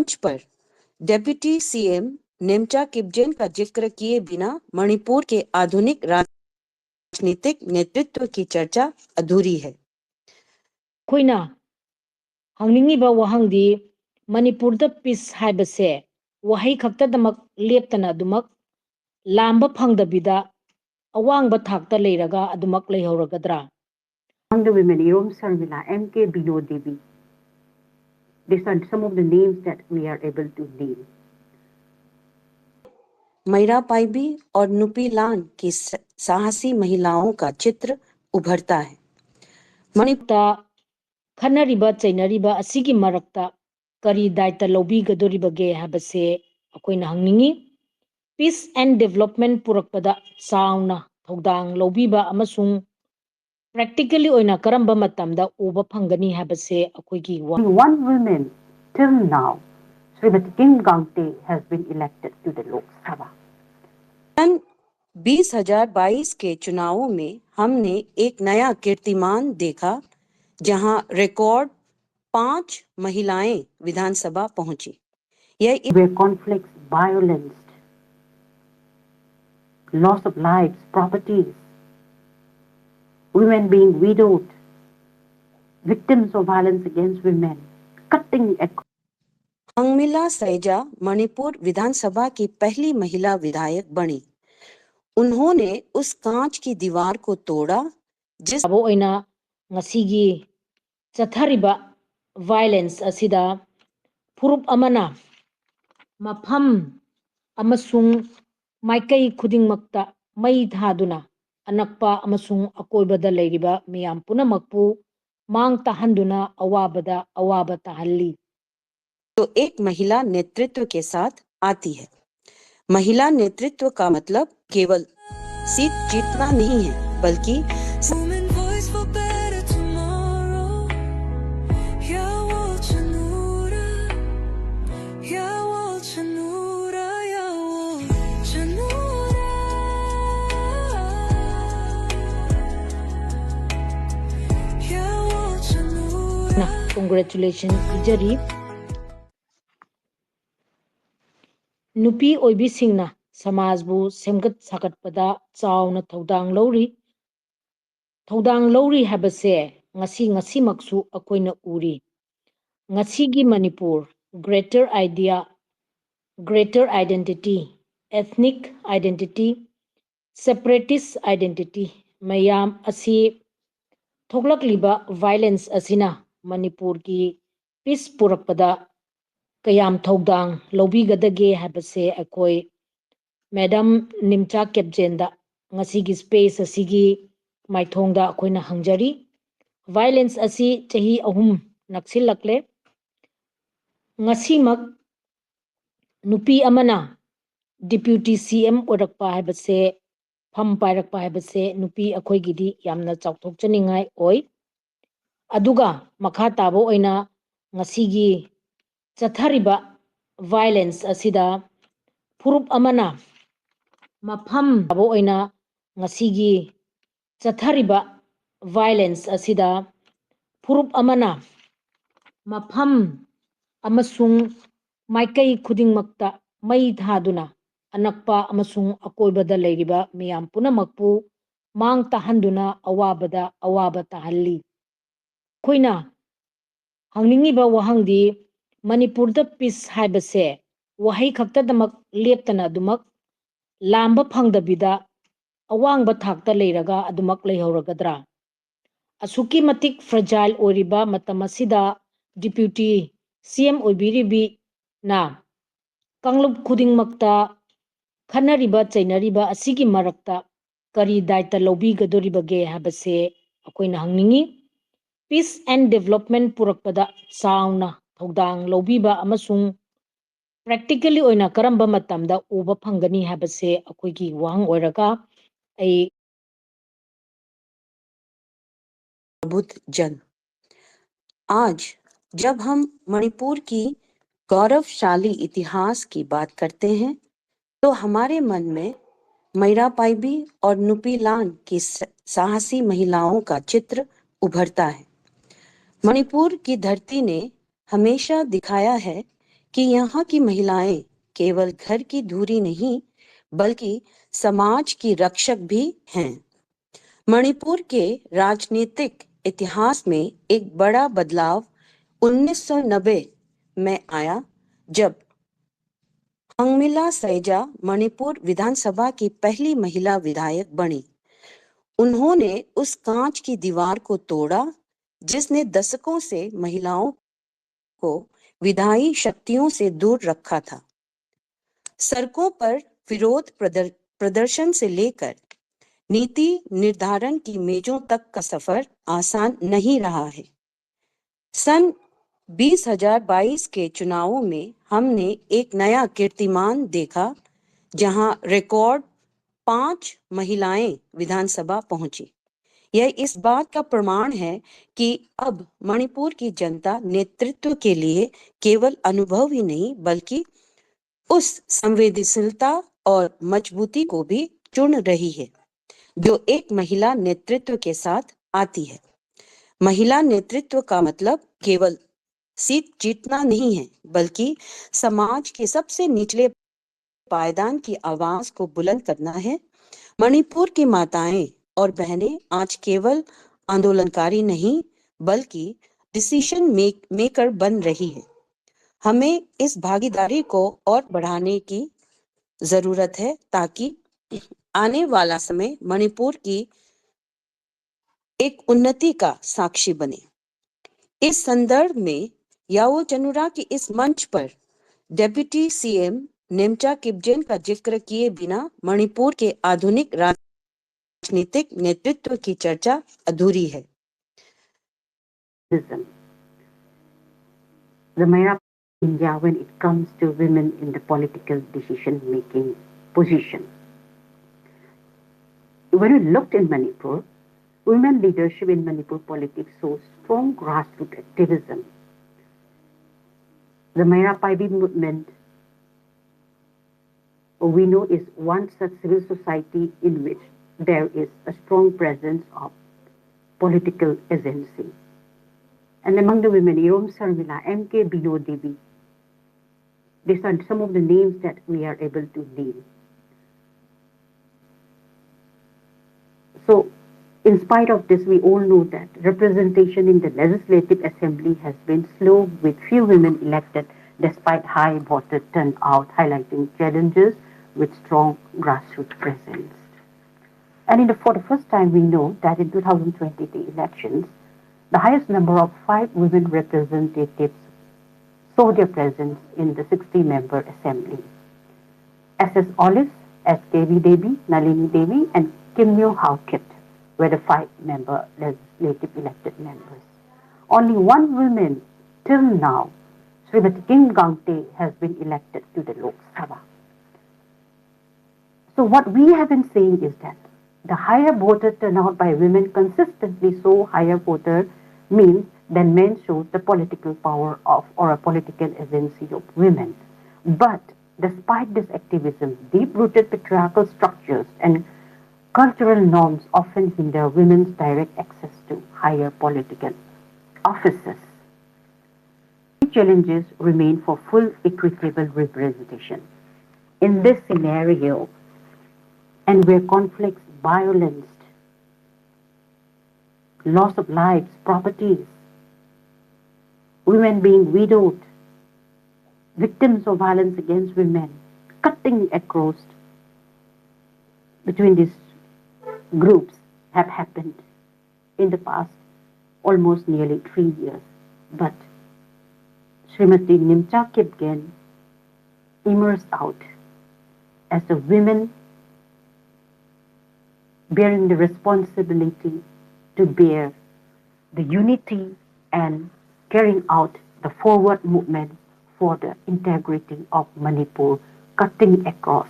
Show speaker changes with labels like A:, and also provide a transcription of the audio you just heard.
A: मंच पर deputy CM नेमचा किपजेन का जिक्र किए बिना मणिपुर के आधुनिक राजनीतिक नेतृत्व की चर्चा अधूरी है।
B: खोइना हंगनिंगिबा वहंगदी मणिपुरदा पीस हाइबसे वहाई खक्तदमक लेप्तना दुमक लांबा फंगदबिदा अवांगबा थाक्ता लेरगा अदुमक लेहौरगद्रा।
C: Among the women, Irom Sarmila, M.K. Binod Devi. These are some of the names that we are able to name.
A: मैरा पाइबी और नुपी लान की साहसी महिलाओं का चित्र उभरता है।
B: मणिपुरता खनरिबा चैनरिबा असिगी मरक्ता करी दायित्व लौबीगदोरिबगे हाबसे अखोइना हंगनिंगी। पीस एंड डेवलपमेंट पुरक्पदा चावना थौदांग लौबीबा अमसुंग practically oina karamba matamda uba phangani habase akoigi
C: one woman till now, Srimati Kim Gangte, has been elected to the Lok Sabha.
A: 2022 के चुनावों में हमने एक नया कीर्तिमान देखा जहां रिकॉर्ड 5 महिलाएं विधानसभा पहुंची। यह
C: where conflicts, violence, loss of lives, properties, women being widowed, victims of violence against women, cutting across.
A: अंगमिला सैजा Manipur विधानसभा की पहली महिला विधायक बनी। उन्होंने उस कांच की दीवार को तोड़ा जिस
B: ngasiगी चथरिबा वायलेंस असिदा फुरुप अमना मफम अमसुंग माइकई खुदिंगमक्ता मई थादुना अनक्पा अमसुंग अकोइबदा लेरिबा मियाम पुनमकपु मांग ताहंदुना अवाबदा अवाबा ताहल्ली।
A: तो एक महिला नेतृत्व के साथ आती है। महिला नेतृत्व का मतलब केवल सीट जीतना नहीं है, बल्कि
B: Congratulations Ijari नुपी ओइबी सिंगना समाजबु सेमगत सागतपदा चावना थौदांग lorry हाबसे ngasi maksu akoina uri ngasigi manipur greater identity, ethnic identity, separatist identity mayam asi thoglakliba violence asina manipur ki peace purakpada kayam thodang lobigadage habase akoi madam nimcha kepjenda ngasigi space asigi maithongda akoina hangjari violence asi chahi ahum naksilakle ngasimak nupi amana deputy CM orakpa habase pham pairakpa habase nupi akhoi gidi yamna chawthokchaningai oi aduga makha tabo oina ngasigi chathariba violence asida furup amana mafam tabo oina ngasigi chathariba violence asida furup amana mafam amasung maikai khudingmakta mai thaduna anakpa amasung akoibada leiriba miyam punamakpu mang tahanduna awaba tahalli khoina hangningiba wahangdi manipurda peace haibase wahai khaktadamak leptana dumak lamba phangdabida awangba thakta leiraga adumak leihauраgadra asuki matik fragile oriba matamasida deputy CM oibiribi na Kanglup khudingmakta khanariba chainariba asigi marakta kari daita lobigadoribage habase akoina hangningi peace and development purakpada sauna thodang lobiba amasung practically oina karamba matamda uba phangani habase akoigi wang oiraga ai
A: Buddha जन। आज जब हम मणिपुर की गौरवशाली इतिहास की बात करते हैं तो हमारे मन में मैरा पाइबी और नुपी लान की साहसी महिलाओं का चित्र उभरता है। मणिपुर की धरती ने हमेशा दिखाया है कि यहाँ की महिलाएं केवल घर की धुरी नहीं बल्कि समाज की रक्षक भी हैं। मणिपुर के राजनीतिक इतिहास में एक बड़ा बदलाव 1990 में आया जब अंगमिला सैजा मणिपुर विधानसभा की पहली महिला विधायक बनी। उन्होंने उस कांच की दीवार को तोड़ा जिसने दशकों से महिलाओं को विधायी शक्तियों से दूर रखा था। सड़कों पर विरोध प्रदर्शन से लेकर नीति निर्धारण की मेजों तक का सफर आसान नहीं रहा है। सन 2022 के चुनावों में हमने एक नया कीर्तिमान देखा जहां रिकॉर्ड 5 महिलाएं विधानसभा पहुंची। यह इस बात का प्रमाण है कि अब मणिपुर की जनता नेतृत्व के लिए केवल अनुभव ही नहीं बल्कि उस संवेदनशीलता और मजबूती को भी चुन रही है जो एक महिला नेतृत्व के साथ आती है। महिला नेतृत्व का मतलब केवल सीट जीतना नहीं है बल्कि समाज के सबसे निचले पायदान की आवाज को बुलंद करना है। मणिपुर की माताएं और बहनें आज केवल आंदोलनकारी नहीं बल्कि डिसीजन मेकर बन रही है। हमें इस भागीदारी को और बढ़ाने की जरूरत है ताकि आने वाला समय मणिपुर की एक उन्नति का साक्षी बने। इस संदर्भ में याओ चनुरा की इस मंच पर डेप्यूटी सीएम नेमचा किपजेन का जिक्र किए बिना मणिपुर के आधुनिक राजनीतिक नेतृत्व की चर्चा अधूरी है।
C: The Mayra India when it comes to women in the political decision-making position. When we looked in Manipur, women leadership in Manipur politics shows strong grassroots activism. The Mayra Paibi movement, we know, is one such civil society in which there is a strong presence of political agency. And among the women, Irom Sarmila, M.K. Binod Devi, these are some of the names that we are able to name. So, in spite of this, we all know that representation in the Legislative Assembly has been slow with few women elected despite high voter turnout, highlighting challenges with strong grassroots presence. And for the first time, we know that in 2020 elections, the highest number of 5 women representatives saw their presence in the 60-member assembly. S.S. Olive, S.K.V. Devi, Nalini Devi, and Kim Myo Haokit were the 5-member legislative elected members. Only one woman till now, Srimati Kim Gangte, has been elected to the Lok Sabha. So what we have been saying is that the higher voter turnout by women consistently show higher voter means than men show the political power of or a political agency of women. But despite this activism, deep-rooted patriarchal structures and cultural norms often hinder women's direct access to higher political offices. Challenges remain for full equitable representation. In this scenario, and where conflicts, violence, loss of lives, properties, women being widowed, victims of violence against women, cutting across between these groups have happened in the past almost nearly 3 years. But Srimati Nimcha Kipgen emerged out as a woman bearing the responsibility to bear the unity and carrying out the forward movement for the integrity of Manipur, cutting across